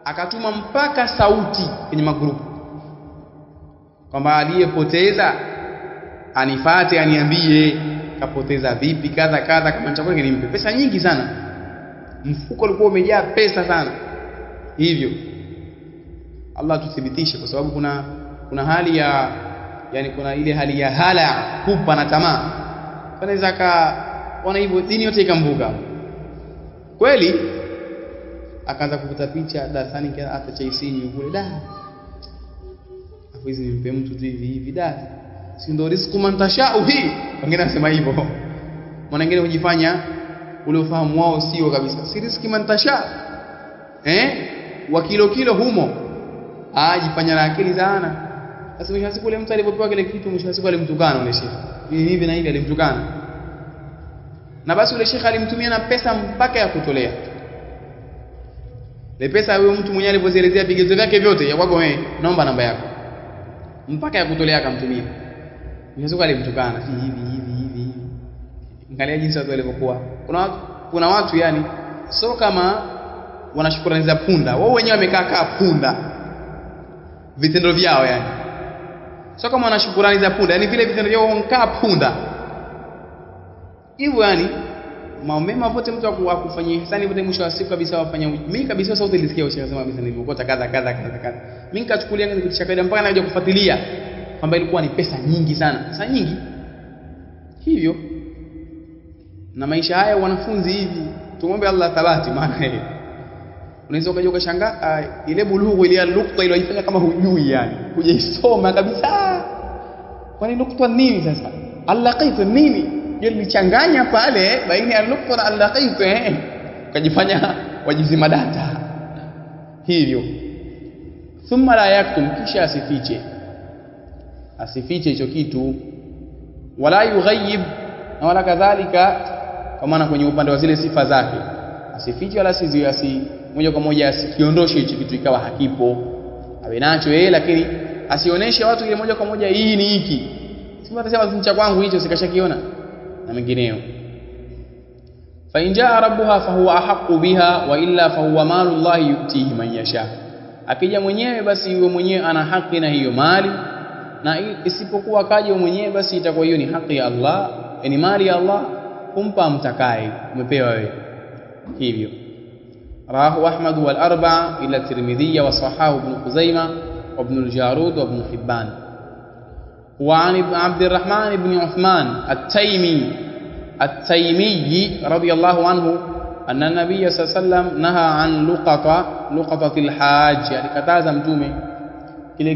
akatuma mpaka sauti kwenye magrupu kwamba aliyepoteza anifate aniambie kapoteza vipi kadha kadha, kama nitakuwa nimpe pesa nyingi sana, mfuko ulikuwa umejaa pesa sana. Hivyo Allah tuthibitishe, kwa sababu kuna hali ya kuna ile hali ya hala, kupa na tamaa. Anaweza kaona hivyo dini yote ikamvuka kweli, akaanza kukuta picha darasani hata cha isini kule, da hizi nimpe mtu tu hivi da, si ndio riziki mantashau hii. Wengine wanasema hivyo, maana wengine hujifanya ule ufahamu wao sio kabisa, si riziki mantasha wa kilo humo, ajifanya na akili sana. Sasa mwisho siku ule mtu alipopewa kile kitu, mwisho siku alimtukana ule shekhi hivi na hivi, alimtukana, na basi ule shekhi alimtumia na pesa mpaka ya kutolea ile pesa. Huyo mtu mwenyewe alipozielezea vigezo vyake vyote, ya kwako wewe naomba namba yako, mpaka ya kutolea akamtumia. Mwisho siku alimtukana hivi. Angalia jinsi watu walivyokuwa. Kuna watu yani sio kama wanashukrani za punda, wao wenyewe wamekaa punda, vitendo vyao yani sio kama wanashukrani za punda, yani vile vitendo vyao wanakaa punda hivyo. Yani mema wote mtu akufanyia ihsani wote, mwisho wa siku kabisa wafanya. Mimi kabisa sauti nilisikia ushaanza kabisa, nilipokota kadha. Mimi nikachukulia ngani kutisha kaida, mpaka naja kufuatilia kwamba ilikuwa ni pesa nyingi sana, pesa nyingi hivyo. Na maisha haya wanafunzi hivi, tumombe Allah thabati, maana unaweza ukaja ukashangaa ile bulughu ile nukta ile ifanya kama hujui, yani hujaisoma kabisa. Kwani nukta nini sasa? Al-laqit nini? Nilichanganya pale baina ya nukta na al-laqit, kujifanya wajizima data hivyo. Thumma la yaktum, kisha asifiche hicho kitu, wala yughayyib, na wala kadhalika, kwa maana kwenye upande wa zile sifa zake asifiche, wala moja kwa moja asikiondoshe hicho kitu ikawa hakipo, awe nacho yeye, lakini asioneshe watu ile moja kwa moja hii ni hiki, sio atasema cha kwangu hicho sikashakiona na mengineo. Fa in jaa rabbuha fa huwa ahqqu biha wa illa fa huwa malullahi yutihi man yasha, akija mwenyewe basi yeye mwenyewe ana haki na hiyo mali, na isipokuwa kaja mwenyewe basi itakuwa hiyo ni haki ya Allah, ni mali ya Allah, kumpa mtakaye, umepewa wewe hivyo. Rawahu Ahmad wal arba'a ila Tirmidhi wa sahahu ibn Khuzaimah wa ibn al-Jarud wa ibn Hibban. Wa an Abd al-Rahman ibn Uthman at-Taymi radiyallahu anhu anna an-nabiy sallallahu alayhi wasallam naha an luqatatil hajj, alikataza mtume kile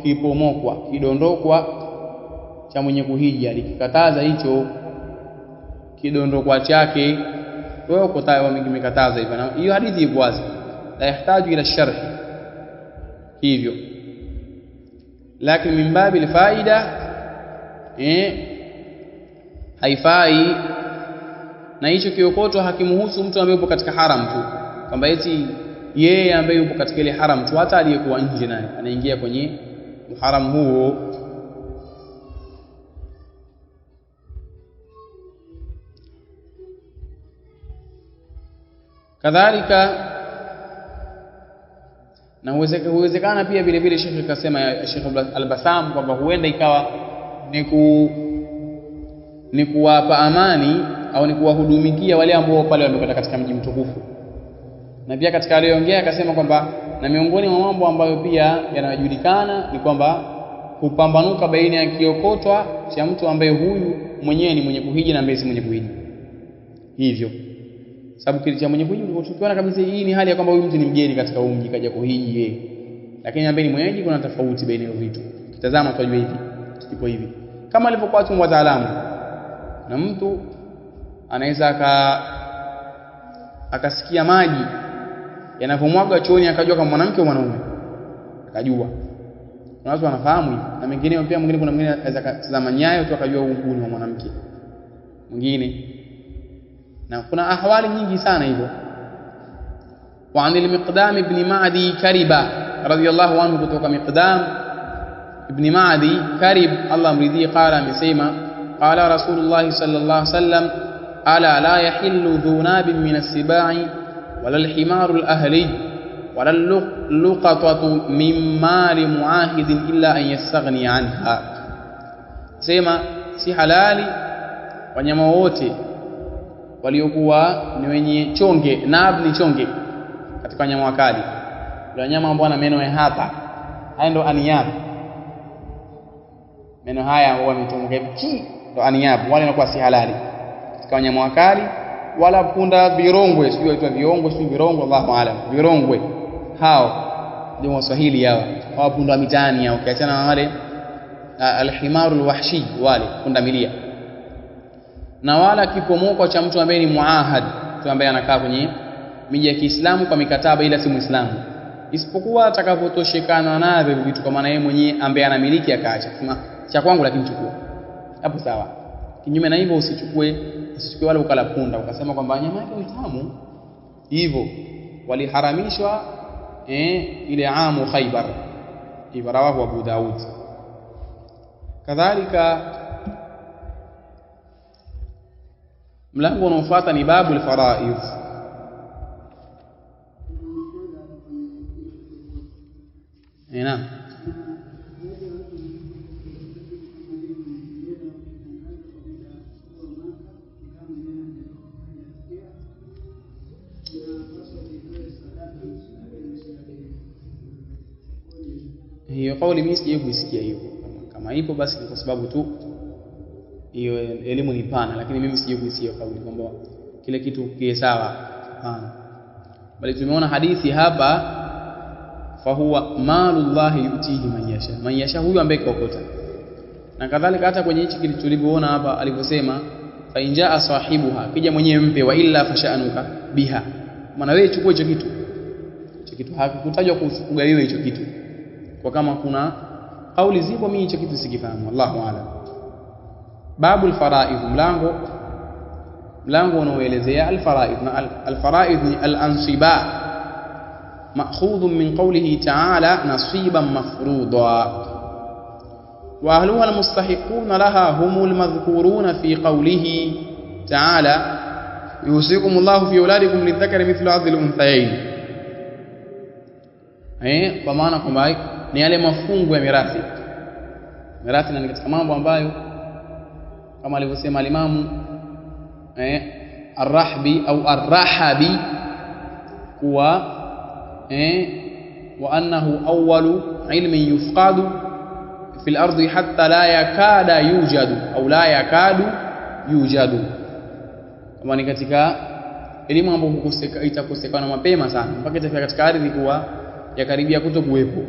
kipomokwa kidondokwa cha mwenye kuhiji, alikikataza hicho kidondokwa chake. Wewe uko tayari wamekataza hivyo, na hiyo hadithi iko wazi, la yahitaji ila sharh hivyo. Lakini min babi alfaida haifai, na hicho kiokotwa hakimhusu mtu ambaye yupo katika haram tu, kwamba eti yeye ambaye yupo katika ile haram tu, hata aliyekuwa nje naye anaingia kwenye muharam huo. Kadhalika na uwezekana pia vile vile Sheikh akasema, Sheikh Al-Bassam, kwamba huenda ikawa ni kuwapa amani au ni kuwahudumikia wale ambao pale wamekwenda katika mji mtukufu. Na pia katika aliyoongea akasema kwamba na miongoni mwa mambo ambayo pia yanajulikana ni kwamba kupambanuka baina ya kiokotwa cha mtu ambaye huyu mwenyewe ni mwenye kuhiji na ambaye si mwenye kuhiji hivyo. Sababu kile cha mwenye kuhiji tukiona kabisa hii ni hali ya kwamba huyu mtu ni mgeni katika huu mji kaja kuhiji yeye, lakini ambaye ni mwenyeji kuna tofauti baina ya vitu. Kitazama tutajua hivi kipo hivi, kama alivyokuwa tu wataalamu, na mtu anaweza akasikia maji yanavomwaga chooni akajua kama mwanamke au mwanaume, akajua. Kuna watu wanafahamu hivi, na mwingine pia kuna mwingine anaweza kutazama nyayo tu akajua huu ni wa mwanamke mwingine, na kuna ahwali nyingi sana hivyo. Wa anil Miqdam ibn Ma'di Kariba radiyallahu anhu, kutoka Miqdam ibn Ma'di Karib Allah amridhi, qala, amesema qala Rasulullah sallallahu alaihi wasallam, ala la yahillu dhunabin min as-sibai wala al-himaru al-ahli wala luqatatu min mali muahidin illa an yastaghni anha. Sema si halali wanyama wote waliokuwa ni wenye chonge, nab ni chonge katika wanyama wakali, wale wanyama ambao wana meno ya hapa, haya ndo aniyab. Meno haya huwa mitonge ki ndo aniyab, wale wanakuwa si halali katika wanyama wakali. Wala punda virongwe, sio huitwa viongwe, sio virongwe, Allahu aalam, virongwe hao ndio Waswahili hawa punda mitaani hao, ukiachana na wale alhimarul wahshi, wale punda milia. Na wala kipomoko cha mtu ambaye ni muahad, mtu ambaye anakaa kwenye miji ya Kiislamu kwa mikataba ila si Muislamu, isipokuwa atakapotoshekana navyo vitu, kwa maana yeye mwenyewe ambaye anamiliki akaacha sema cha kwangu lakini chukua, hapo sawa. Kinyume na hivyo usichukue wala ukala punda ukasema kwamba nyama yake ni tamu. Hivyo waliharamishwa ile amu Khaybar, ibarawahu Abu Daud. Kadhalika mlango unaofuata ni babul faraid. Naam, hiyo kauli mimi sijawahi kuisikia hiyo. Kama ipo basi ni kwa sababu tu hiyo elimu ni pana, lakini mimi sijawahi kuisikia kauli kwamba kile kitu kiwe sawa. Hapana, bali tumeona hadithi hapa, fa huwa malullahi yutihi man yasha, huyu ambaye kokota. Na kadhalika hata kwenye hichi kilichoona hapa alivyosema fa injaa sahibuha, kija mwenyewe mpe, wa illa fasha'anuka biha, maana wewe chukua hicho kitu. Hicho kitu hakukutajwa kugawiwa hicho kitu, kwa kama kuna kauli zipo mimi hicho kitu sikifahamu, Allahu a'lam. Babul faraid, mlango unaoelezea al-faraid. Na al-faraid ni al-ansiba, ma'khudh min qawlihi ta'ala nasiban mafruḍa, wa ahluha al-mustahiquna laha humul madhkuruna fi qawlihi ta'ala yusikumullahu fi auladikum lidhakari mithlu hadhi al-unthayayn. Kwa maana kwamba ni yale mafungu ya mirathi. Mirathi ni katika mambo ambayo kama alivyosema alimamu Ar-Rahbi au Ar-Rahabi kuwa wa annahu awwalu ilmin yufqadu fil ardi hatta la yakada yujadu au la yakadu yujadu, kama ni katika elimu ambayo itakosekana mapema sana mpaka itafika katika ardhi kuwa yakaribia kutokuwepo,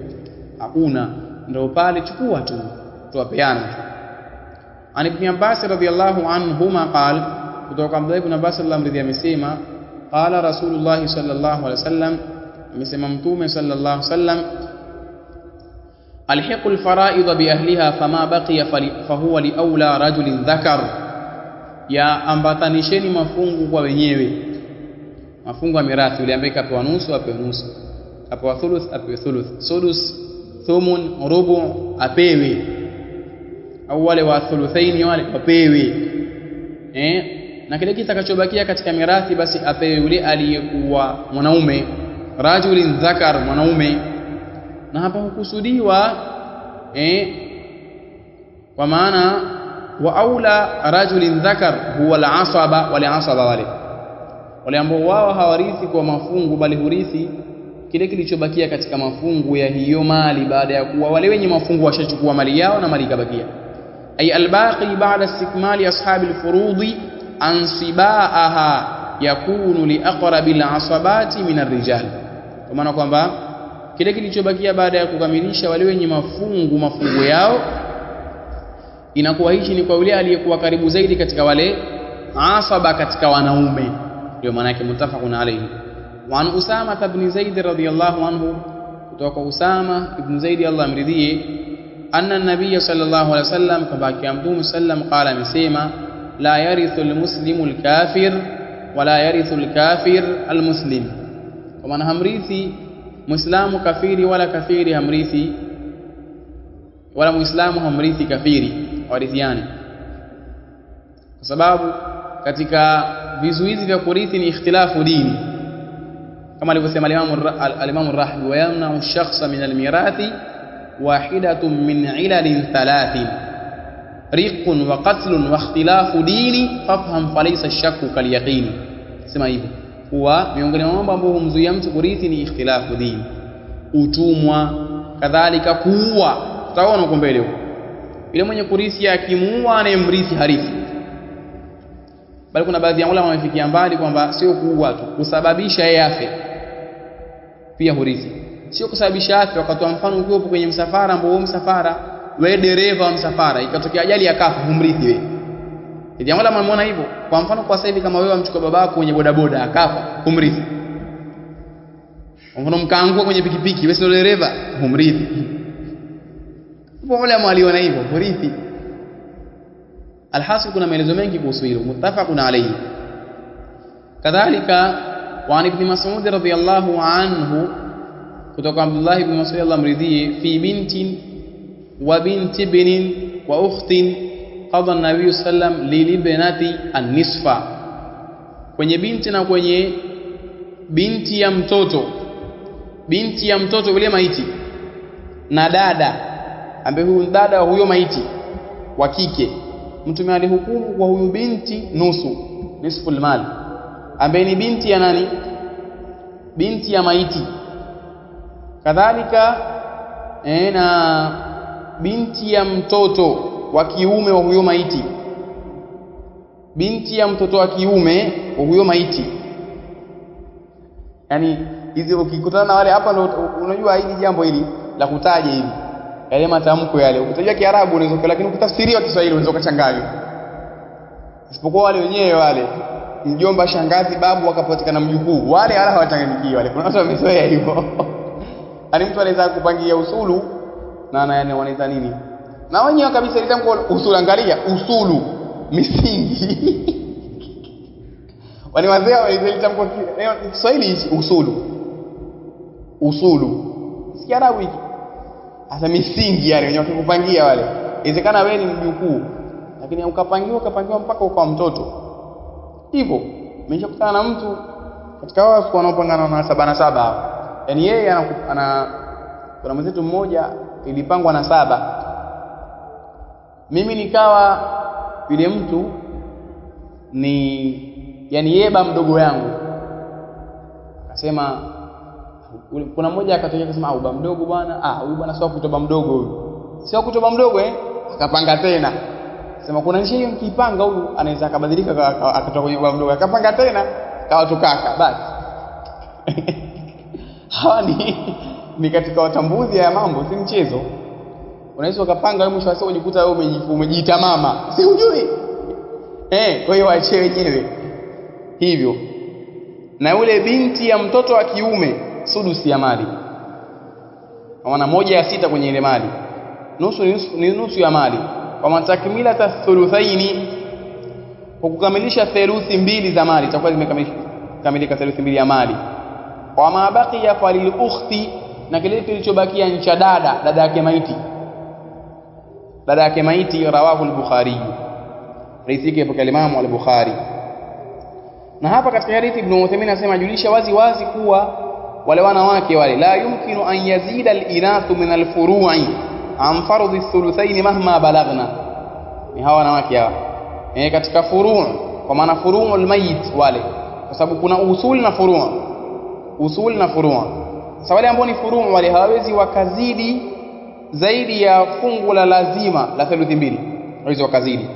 hakuna, ndio pale chukua tu tuwapeana tu. An Ibn Abbas radhiyallahu anhuma qala, kutoka Abdullah ibn Abbas sallallahu alayhi amesema, qala Rasulullah sallallahu alayhi wasallam, amesema Mtume sallallahu alayhi wasallam, alhiqul faraid bi ahliha fama baqiya fahuwa li awla rajulin dhakar, ya ambatanisheni mafungu kwa wenyewe, mafungu ya mirathi. Yule ambaye kapewa nusu apewe nusu, kapewa thuluth apewe thuluth, sudus, thumun, rubu apewe, au wale wa thuluthaini wale wapewe. Na kile kitakachobakia katika mirathi basi apewe yule aliyekuwa mwanaume, rajulin dhakar, mwanaume. Na hapa hukusudiwa kwa maana wa aula rajulin dhakar huwa al-asaba, wale asaba wale ambao wao hawarithi kwa mafungu, bali hurithi kile kilichobakia katika mafungu ya hiyo mali, baada ya kuwa wale wenye mafungu washachukua mali yao na mali ikabakia. Ay albaqi ba'da istikmali ashabi alfurudi ansibaaha yakunu li aqrabil asabati min arrijal, kwa maana kwamba kile kilichobakia baada ya kukamilisha wale wenye mafungu yao inakuwa hichi ni kwa yule aliyekuwa karibu zaidi katika wale asaba katika wanaume, ndio maana yake mutafaqun alayhi. Wa an Usama ibn Zaid radhiyallahu anhu, kutoka Usama ibn Zaid Allah amridhie, anna an-nabiy sallallahu alayhi wasallam, kabaki Mtume sallam, qala, amesema, la yarithu al-muslimu al-kafir wa la yarithu al-kafir al-muslim, kwa maana hamrithi muislamu kafiri wala kafiri hamrithi, wala muislamu hamrithi kafiri, warithiani. Kwa sababu katika vizuizi vya kurithi ni ikhtilafu dini, kama alivyosema al-Imam ar-Rahbi, wa yamna'u ash-shakhsa min al-mirathi wahidatun min 'ilalin thalathin riqun wa qatlun wa ikhtilafu dini fafham falaysa ash-shakku kal yaqini. Sema hivyo huwa miongoni mwa mambo ambayo humzuia mtu kurithi ni ikhtilafu dini, utumwa, kadhalika kuua. Tutaona huko mbele huko ile mwenye kurithi akimuua anayemrithi harithi, bali kuna baadhi ya ulama wamefikia mbali kwamba sio kuua tu, kusababisha yeye afe pia hurithi. Sio kusababisha afe, wakatoa mfano ukiwa kwenye msafara ambao msafara wewe dereva wa msafara ikatokea ajali akafa, humrithi wewe. Ndio ulama wameona hivyo. Kwa mfano kwa sasa hivi kama wewe amchukua babako kwenye bodaboda akafa, humrithi. Kwa mfano mkaangua kwenye pikipiki, wewe sio dereva, humrithi. Hapo ulama waliona hivyo, hurithi. Alhasil kuna maelezo mengi kuhusu hilo, muttafaqun alayhi. Kadhalika wa ibn Mas'ud radhiyallahu anhu, kutoka Abdullah ibn Mas'ud Allah mridhie, fi bintin wa binti ibnin wa ukhtin qadha an-nabiy sallam lilibnati an-nisfa, kwenye binti na kwenye binti ya mtoto yule maiti na dada ambaye huyu dada huyo maiti wa kike, Mtume alihukumu kwa huyu binti nusu, nisful mal, ambaye ni binti ya nani? Binti ya maiti. Kadhalika na binti ya mtoto wa kiume wa huyo maiti, binti ya mtoto wa kiume wa huyo maiti. Yani hizi ukikutana na wale hapa ndio unajua hili jambo hili la kutaja hivi yale matamko yale, ukitajia Kiarabu unaweza, lakini ukitafsiria Kiswahili unaweza kuchanganya. Isipokuwa wale wenyewe wale mjomba, shangazi, babu wakapatikana mjukuu, wale hala hawachanganyikiwi wale. Kuna watu wamezoea hivyo. Ani mtu anaweza kupangia usulu na wanaweza nini? Na wenyewe kabisa litamko usulu, angalia usulu, misingi. Wale wazee walitamko Kiswahili usulu. Si Kiarabu hiki. Asa misingi yale wenye wakikupangia wale. Inawezekana wewe ni mjukuu, lakini ukapangiwa mpaka ukawa mtoto. Hivyo, nimeshakutana na mtu katika wao wanaopangana na 77 hapa. Yaani yeye kuna mwenzetu mmoja ilipangwa na 7. Mimi nikawa yule mtu ni yani yeba mdogo yangu. Akasema kuna mmoja akatokea akasema baba mdogo bwana, huyu bwana sio kutoba mdogo huyu. Sio kutoba mdogo akapanga tena. Sema kuna njia mkipanga huyu anaweza akabadilika akatoka kwenye baba mdogo, akapanga tena kawa tukaka basi. Hawa ni katika watambuzi ya mambo, si mchezo. Unaweza ukapanga wewe mwisho wa siku unajikuta wewe umejiita mama. Si hujui? Kwa hiyo waache wenyewe. Hivyo. Na yule binti ya mtoto wa kiume sudusi ya mali. Wana 1/6 kwenye ile mali. Nusu ya mali. Kwa matakmila thuluthaini, kwa kukamilisha theluthi 2 za mali, itakuwa zimekamilika theluthi 2 ya mali. Wa mabaki ya falil ukhti, na kile kilichobakia ni cha dada yake maiti. Dada yake maiti, rawahu al-Bukhari. Hadithi yake kwa Imam al-Bukhari. Na hapa katika hadithi Ibn Uthaymeen anasema julisha wazi kuwa wale wanawake wale la yumkinu an yazida al-inathu min al-furu'i an fardhi thuluthaini mahma balagna. Ni hawa wanawake hawa katika furu', kwa maana furu'ul mayit wale, kwa sababu kuna usul na furu'. Sasa wale ambao ni furu' wale hawawezi wakazidi zaidi ya fungu la lazima la theluthi 2, hawezi wakazidi.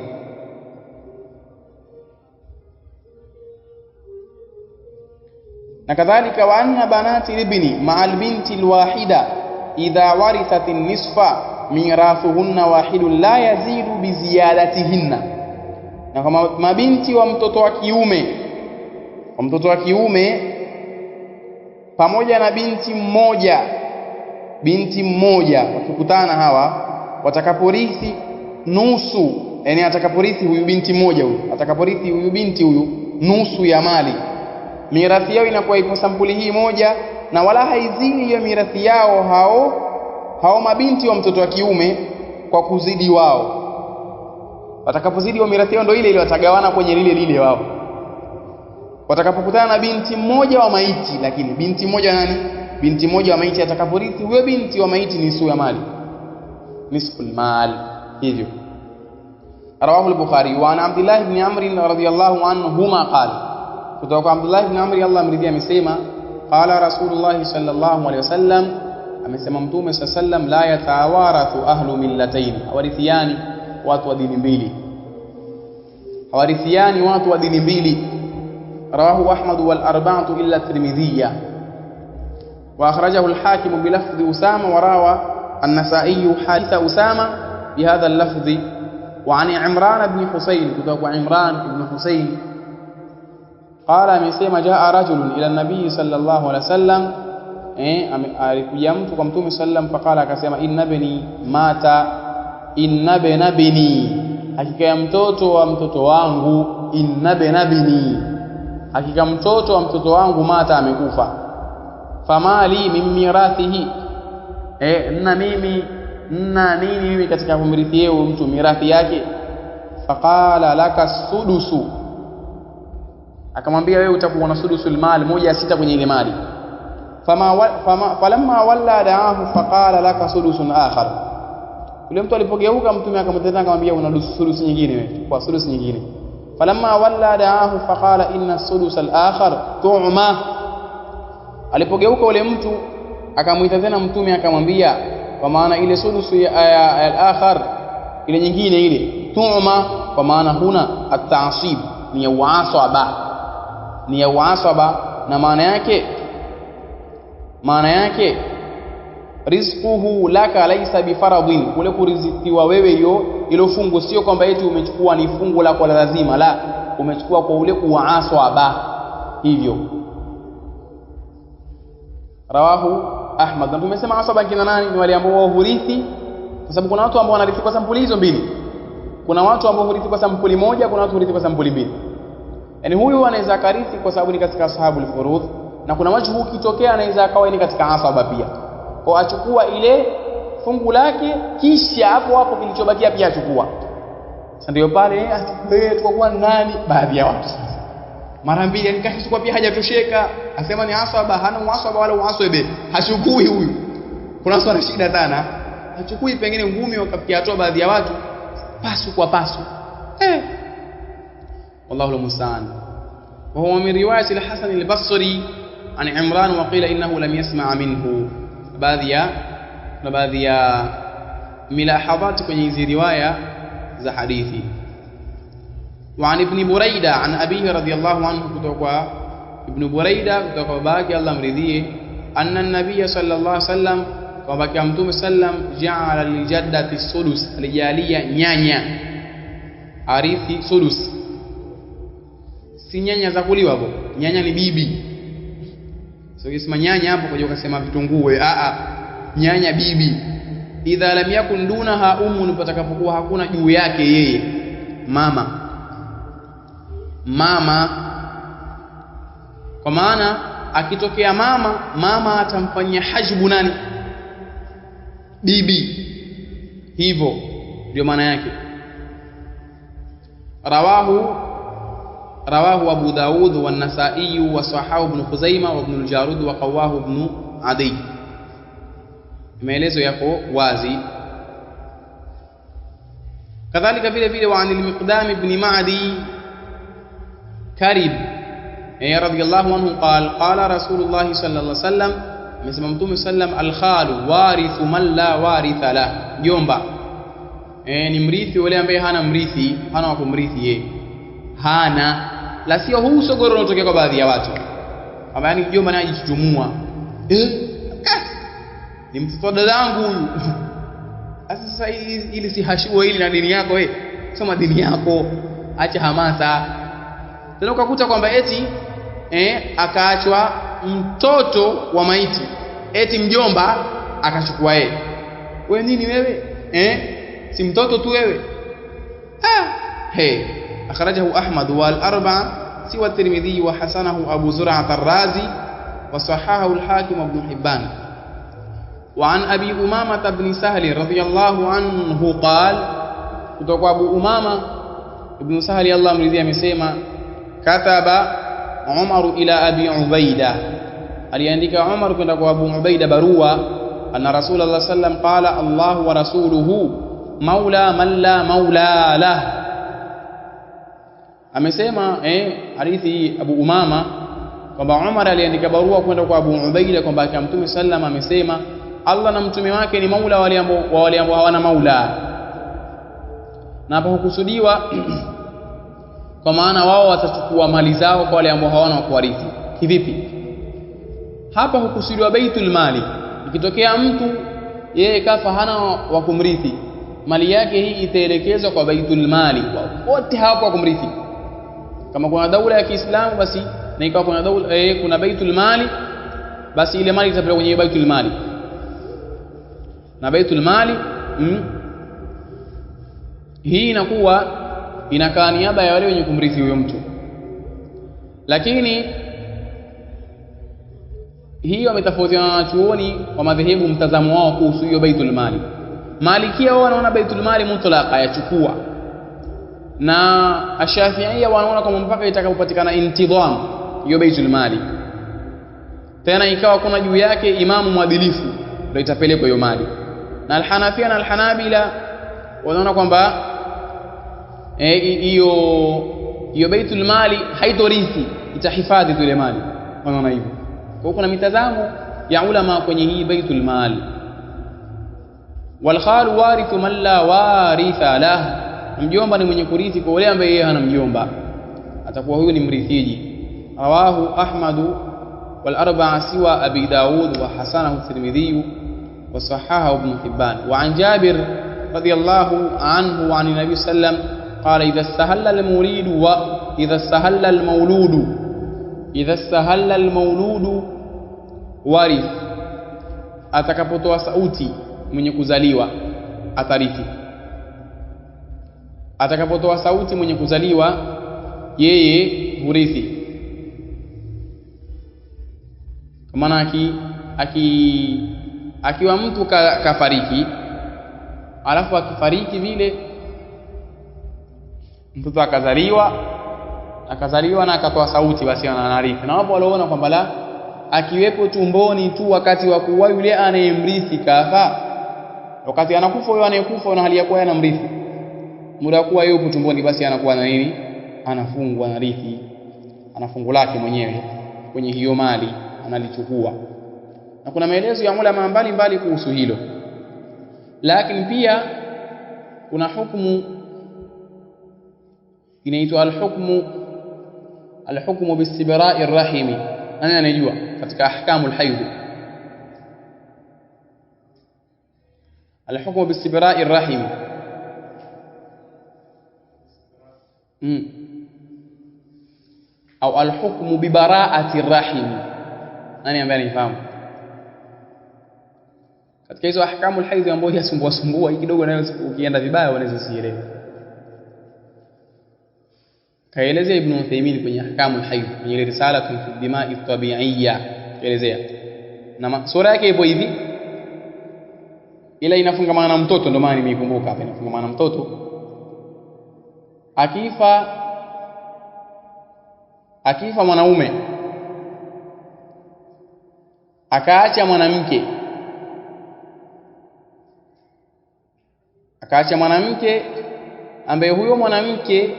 Na kadhalika wa anna banati ibni ma'al binti alwahida idha warithat an-nisfa mirathuhunna wahidun la yazidu bi ziyadatihinna. Na kama mabinti wa mtoto wa kiume pamoja na binti mmoja wakikutana hawa watakaporithi nusu, yani atakaporithi huyu binti mmoja huyu nusu ya mali, mirathi yao inakuwa ipo sampuli hii moja, na wala haizidi hiyo mirathi yao hao mabinti wa mtoto wa kiume kwa kuzidi wao. Watakapozidi wa mirathi yao ndio ile watagawana kwenye lile wao. watakapokutana na binti mmoja wa maiti, lakini binti mmoja nani? Binti mmoja wa maiti atakaporithi, huyo binti wa maiti ni nusu ya mali, nisful mal. Hivyo rawahu al-Bukhari. Wa an Abdullah ibn Amr radhiyallahu anhuma qala, kutoka Abdullah ibn Amr Allah amridhia amesema, qala Rasulullah sallallahu alayhi wasallam, amesema Mtume sallam, la yatawarathu ahlu millatayn, hawarithiani watu wa dini mbili, hawarithiani watu wa dini mbili. Rawahu Ahmad wal arba'atu illa Tirmidhiyya, wa akhrajahu al-Hakim bi lafdhi Usama, wa rawa an-Nasa'i haditha Usama bi hadha al-lafdhi. Wa an Imran ibn Husayn, kutoka Imran ibn Husayn qala, amesema jaa rajulun ila an-nabiy sallallahu alayhi wasallam, alikuja mtu kwa Mtume sallam, faqala, akasema, inna bani mata, inna bani, hakika ya mtoto wa mtoto wangu, inna bani, hakika mtoto wa mtoto wangu, mata, amekufa. Famali min mirathihi, nina nini katika kumrithi yeye mtu mirathi yake? Faqala laka sudusu, akamwambia wewe utakuwa na sudusul mal, 1/6 kwenye ile mali. Falamma walla da'ahu faqala laka sudusun akhar, yule mtu alipogeuka Mtume akamtendea akamwambia una sudusi nyingine, wewe kwa sudusi nyingine. Falamma walla da'ahu faqala inna sudusal akhar tu'ma, alipogeuka yule mtu akamuita tena Mtume akamwambia, kwa maana ile sudusu ya al-akhar ile nyingine ile tu'ma, kwa maana huna at-ta'sib, ni ya uasaba, ni ya uasaba. Na maana yake rizquhu laka laysa bifaradhin, kule kurizitiwa wewe ilo fungu sio kwamba eti umechukua ni fungu la kwa lazima, la, umechukua kwa ule kuasaba. Hivyo rawahu Ahmad. Na tumesema asaba kina nani? Ni wale ambao hurithi, kwa sababu kuna watu ambao wanarithi kwa sampuli hizo mbili. Kuna watu ambao hurithi kwa sampuli moja, kuna watu hurithi kwa sampuli mbili. Yani huyu anaweza karithi kwa sababu ni katika ashabul furudh, na kuna watu ukitokea anaweza akawa ni katika asaba pia, kwa achukua ile fungu lake, kisha hapo kilichobakia pia achukua. Sasa ndio pale tukua nani, baadhi ya watu mara mbili nikachukua pia hajatosheka, asema ni asaba, hana muasaba wala uaswebe, hachukui huyu. Kuna watu wana shida sana, hachukui, pengine ngumi wakafikia hatua baadhi ya watu pasu kwa pasu. والله المستعان. وهو من رواية الحسن البصري عن عمران، وقيل إنه لم يسمع منه. baadhi ya milahadhat kwenye hizi riwaya za hadithi. وعن ابن بريدة عن أبيه رضي الله عنه, kutoka ابن بريدة kutoka babake Allah mridhie, أن النبي صلى الله عليه وسلم, babake Mtume sallam, ja'ala lijaddati sudus, alijalia nyanya arithi sudus. Si nyanya za kuliwa hapo, nyanya ni bibi. So ukisema nyanya hapo kwa ukasema vitunguu, nyanya bibi. Idha lam yakun dunaha ummun, patakapokuwa hakuna juu yake yeye mama. Kwa maana akitokea mama atamfanyia hajbu nani? Bibi. Hivyo ndio maana yake. رواه أبو داود والنسائي وصححه ابن خزيمة وابن الجارود وقواه ابن عدي. maelezo yako wazi. Kadhalika vile vile wa anil Miqdam ibn Ma'di Karib radiyallahu anhu qala Rasulullah sallallahu alaihi wasallam, amesema Mtume sallam, al-khalu warithu man la waritha la, jomba ni mrithi yule ambaye hana mrithi, hana wa kumrithi yeye, hana la, sio huu sogoro unatokea kwa baadhi ya watu, kama yani jomba naye ajitumua, ni mtoto dadangu huyu. Sasa ili si hashua ili na dini yako, soma dini yako, acha hamasa. Tena ukakuta kwamba eti akaachwa mtoto wa maiti, eti mjomba akachukua yeye. Wewe nini wewe? Si mtoto tu wewe. Akhrajahu Ahmad wal arba'a siwa Tirmidhi wa hasanahu Abu Zur'ah ar-Razi wa sahahahu al-Hakim Ibn Hibban. وعن أبي أمامة بن سهل رضي الله عنه قال, kutoka Abu Umama ibn Sahli Allah mridhia amesema, kataba Umar ila Abi Ubaida, aliandika Umar kwenda kwa Abu Ubaida barua, anna Rasulullah sallam qala Allah wa rasuluhu maula man la maula lah. Amesema hadithi Abu Umama kwamba Umar aliandika barua kwenda kwa Abu Ubaida kwamba kama Mtume sallam amesema Allah na mtume wake ni maula wale ambao hawana maula. Na hapo hukusudiwa kwa maana wao watachukua mali zao kwa wale ambao hawana kuwarithi. Kivipi? Hapa hukusudiwa baitul mali. Ikitokea mtu yeye kafa hana wa kumrithi, mali yake hii itaelekezwa kwa baitul mali, wote hapo wa kumrithi. Kama kuna daula ya Kiislamu basi na ikawa kuna daula kuna baitul mali, basi ile mali itapelekwa kwenye baitul mali. Na baitul mali hii inakuwa inakaa niaba ya wale wenye kumrithi huyo mtu. Lakini hii wametofautiana na chuoni wa madhehebu mtazamo wao kuhusu hiyo baitul mali. Malikia wao wanaona baitul mali mutlaqa yachukua, na Ashafi'ia wanaona kama mpaka itakapopatikana intidham hiyo baitul mali, tena ikawa kuna juu yake imamu mwadilifu ndio itapelekwa hiyo mali. Na Al-Hanafia na Al-Hanabila wanaona kwamba hiyo baitul mali haitorithi, itahifadhi ile mali. Wanaona hivyo. Kwa kuna mitazamo ya ulama kwenye hii baitul mali. Wal khalu warithu man la waritha lah, mjomba ni mwenye kurithi kwa yule ambaye yeye hana mjomba, atakuwa huyu ni mrithiji. Rawahu Ahmadu wal arba'a siwa Abi Daud wa hasanahu Tirmidhi wa sahahahu Ibn Hibban. Wa an Jabir radiyallahu anhu wa an Nabi sallam qala idha istahalla al-mawlid wa idha istahalla al-mawlud warith, atakapotoa sauti mwenye kuzaliwa atarithi. Atakapotoa sauti mwenye kuzaliwa yeye hurithi. Kwa maana akiwa mtu kafariki, alafu akifariki vile mtoto akazaliwa na akatoa sauti, basi anarithi. Na wapo waliona kwamba la, akiwepo tumboni tu wakati wa kuwa yule anayemrithi kafa, wakati anakufa yule anayekufa na hali ya kuwa anamrithi, muda kuwa yupo tumboni, basi anakuwa na nini, anafungwa, anarithi, ana fungu lake mwenyewe kwenye hiyo mali analichukua. Na kuna maelezo ya ulama mbalimbali kuhusu hilo. Lakini pia kuna hukumu inaitwa al-hukmu bistibra'i ar-rahimi. Nani anajua katika ahkamul hayd? Al-hukmu bistibra'i ar-rahimi au al-hukmu bi bara'ati ar-rahimi. Nani ambaye anafahamu? Katika hizo ahkamul hayd ambazo yasumbua hii kidogo, nayo ukienda vibaya wanaweza sielewe. Kaelezea Ibn Uthaymeen kwenye ahkamul hayd kwenye risala fi dima'i tabi'iyya, kaelezea na sura yake ipo hivi, ila inafungamana na mtoto, ndio maana nimeikumbuka hapa, inafungamana na mtoto. Akifa mwanaume akaacha mwanamke ambaye huyo mwanamke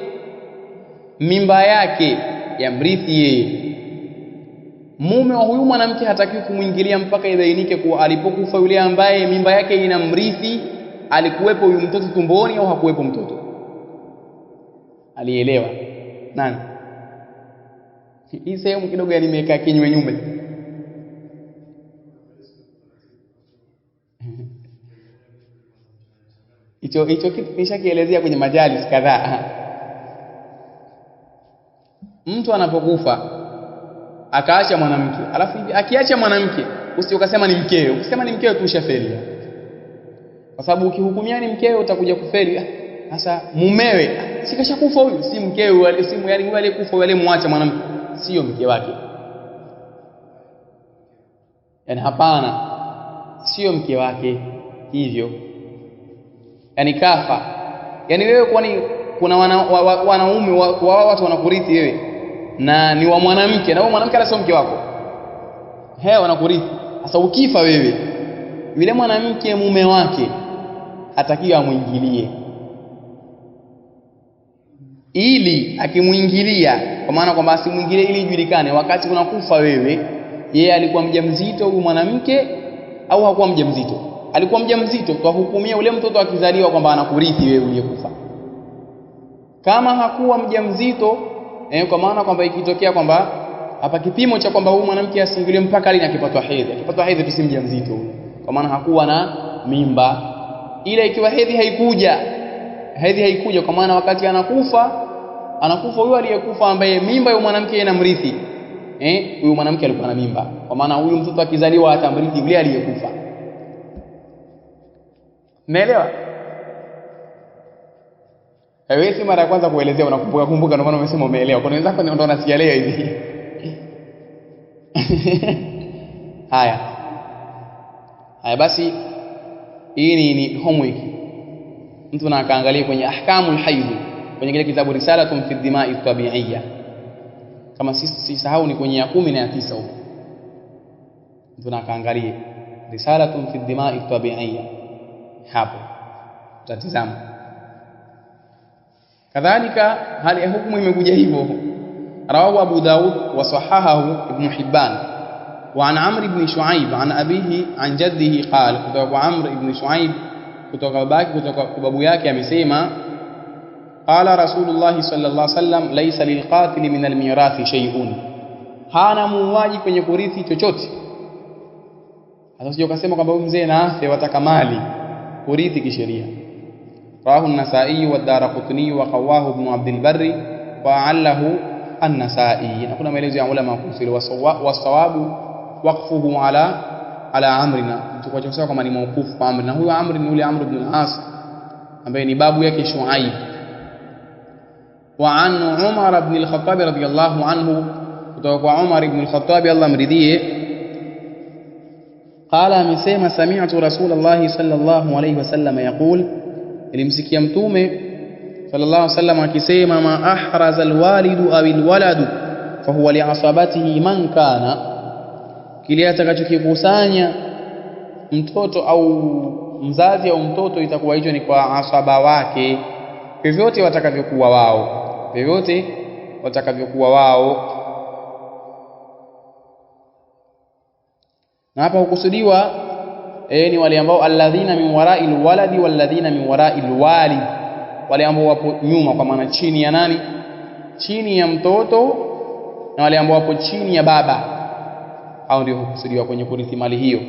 mimba yake ya mrithi yeye, mume wa huyu mwanamke hatakiwi kumuingilia mpaka ibainike kuwa alipokufa yule ambaye mimba yake inamrithi alikuwepo huyu mtoto tumboni au hakuwepo mtoto. Alielewa nani? Hii sehemu kidogo nimekaa kinyume nyume. Hicho kitu nishakielezea kwenye majalis kadhaa. Mtu anapokufa akaacha mwanamke, alafu akiacha mwanamke usije ukasema ni mkeo. Ukisema ni mkeo tu ushafeli, kwa sababu ukihukumia ni mkeo utakuja kufeli. Sasa mumewe sikashakufa huyu, si mkeo wale, si yule aliyekufa yule, muacha mwanamke, sio mke wake. Yani hapana, sio mke wake hivyo, yani kafa. Yani wewe kwani kuna wanaume watu wanakurithi wewe, na ni wa mwanamke, na huyo mwanamke ala sio mke wako, wanakurithi. Sasa ukifa wewe, yule mwanamke mume wake hatakiwa amuingilie, ili akimuingilia, kwa maana kwamba asimuingilie ili ijulikane wakati unakufa wewe, yeye alikuwa mjamzito huyu mwanamke au hakuwa mjamzito. Alikuwa mjamzito, tuhukumia ule mtoto akizaliwa kwamba anakurithi wewe uliyekufa. Kama hakuwa mjamzito, kwa maana kwamba ikitokea kwamba hapa kipimo cha kwamba huyu mwanamke asiingilie mpaka lini akipatwa hedhi. Akipatwa hedhi tu si mjamzito huyo, kwa maana hakuwa na mimba. Ila ikiwa hedhi haikuja, kwa maana wakati anakufa huyo aliyekufa ambaye mimba ya mwanamke inamrithi, huyu mwanamke alikuwa na mimba, kwa maana huyu mtoto akizaliwa atamrithi yule aliyekufa. Umeelewa? Haiwezi mara ya kwanza kuelezea unakumbuka ndio maana umesema umeelewa. Kwa wenzako ndio unasikia leo hivi. Haya basi, hii ni homework. Mtu na akaangalia kwenye ahkamul haid kwenye kile kitabu Risalatun fi Dima'i Tabi'iyya. Kama sisahau ni kwenye ya 10 na ya 9 huko. Mtu na akaangalia Risalatun fi Dima'i Tabi'iyya. Hapo tutatizama. Kadhalika hali ya hukumu imekuja hivyo. Rawahu Abu Daud wa sahahahu Ibn Hibban wa an Amr ibn Shu'aib an abihi an jaddihi qala, kutoka kwa Amr ibn Shu'aib kutoka babake kutoka kwa babu yake amesema, qala Rasulullah sallallahu alaihi wasallam, laysa lilqatil min almirathi shay'un, hana muuaji kwenye kurithi chochote. Hata sio kasema kwamba huyu mzee na afe wataka mali, kurithi kisheria. Rawahu an-Nasa'i wa ad-Daraqutni wa qawahu ibn Abd al-Barr wa 'allahu an-Nasa'i. Na kuna maelezo ya ulama kuhusu wasawabu waqfuhu ala amrina, tukachosema kama ni maukufu kwa Amr, na huyo Amr ni yule Amr ibn al-As ambaye ni babu yake Shuaib. Wa an Umar ibn al-Khattab radiyallahu anhu, kutoka kwa Umar ibn al-Khattab Allah mridhie, qala amesema, sami'tu Rasulullah sallallahu alayhi wasallam yaqul, ilimsikia mtume sallallahu alayhi wasallam akisema, ma ahraza alwalidu aw alwaladu fahuwa li'asabatihi man kana, kile atakachokikusanya mtoto au mzazi au mtoto itakuwa hicho ni kwa asaba wake, vyovyote watakavyokuwa wao. Na hapa hukusudiwa ni wale ambao alladhina min wara'il waladi walladhina min wara'il walid, wale ambao wapo nyuma, kwa maana chini ya nani? Chini ya mtoto, na wale ambao wapo chini ya baba, hao ndio hukusudiwa kwenye kurithi mali hiyo.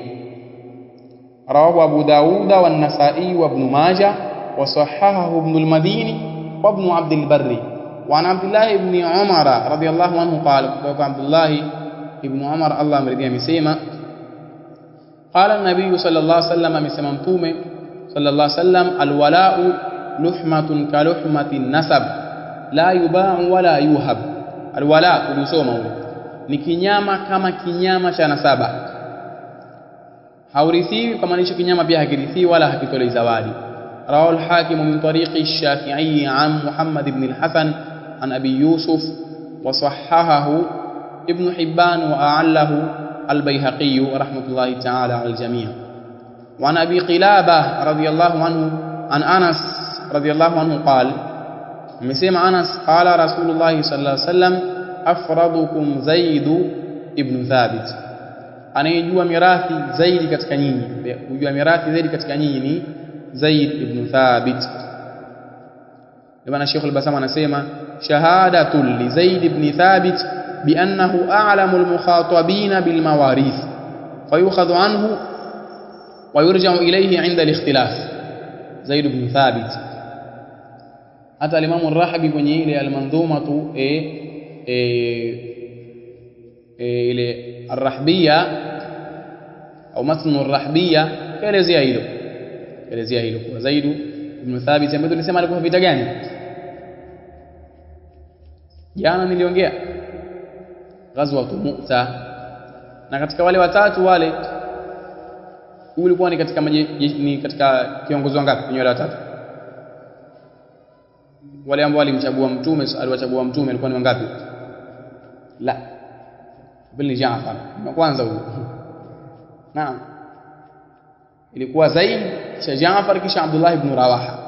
Rawahu Abu Dawud wa an-Nasa'i wa Ibn Majah wa sahahahu Ibn al-Madini wa Ibn Abd al-Barr wa an Abdullah ibn Umar radiyallahu anhu qala, kutoka Abdullah ibn Umar Allah amridhie amesema, qala an-nabiy sallallahu alayhi wasallam, amesema mtume sallallahu alayhi wasallam, alwala'u luhmatun ka luhmati nasab la yuba'u wala yuhab. Alwala ulisoma ule ni kinyama kama kinyama cha nasaba, haurithiwi kama nicho kinyama pia hakirithiwi wala hakitolei zawadi. Rawahu al-Hakim min tariqi ash-Shafi'i an Muhammad ibn al-Hasan an Abi Yusuf wa sahahahu Ibn Hibban wa a'allahu al-Bayhaqi rahmatullahi ta'ala al-jami'. Wa an Abi Qilabah radiyallahu anhu an Anas radiyallahu anhu qala, amesema Anas, qala Rasulullah sallallahu alaihi wasallam, afradukum Zaid ibn Thabit, anayejua mirathi zaidi katika nyinyi, kujua mirathi zaidi katika nyinyi ni Zaid ibn Thabit. Ibn Sheikh al-Basam anasema, shahadatu li Zaid ibn Thabit bi annahu a'lamu al-mukhatabin bil mawarith fayukhadhu anhu wa yurja'u ilayhi 'inda al-ikhtilaf. Zaid ibn Thabit, hata al-Imam al-Rahabi kwenye ile al-Manzumatu ile ar-Rahbiyya au matn ar-Rahbiyya kaelezea hilo kwa Zaid ibn Thabit, ambaye tulisema alikuwa vita gani jana, niliongea ghazwatu Mu'ta, na katika wale watatu wale ulikuwa ni katika kiongozi wangapi kwenye wale watatu? Wale ambao aliwachagua mtume alikuwa ni wangapi? la, bali Jaafar wa kwanza huyo. Naam, ilikuwa Zaid kisha Jaafar kisha Abdullah ibn Rawaha.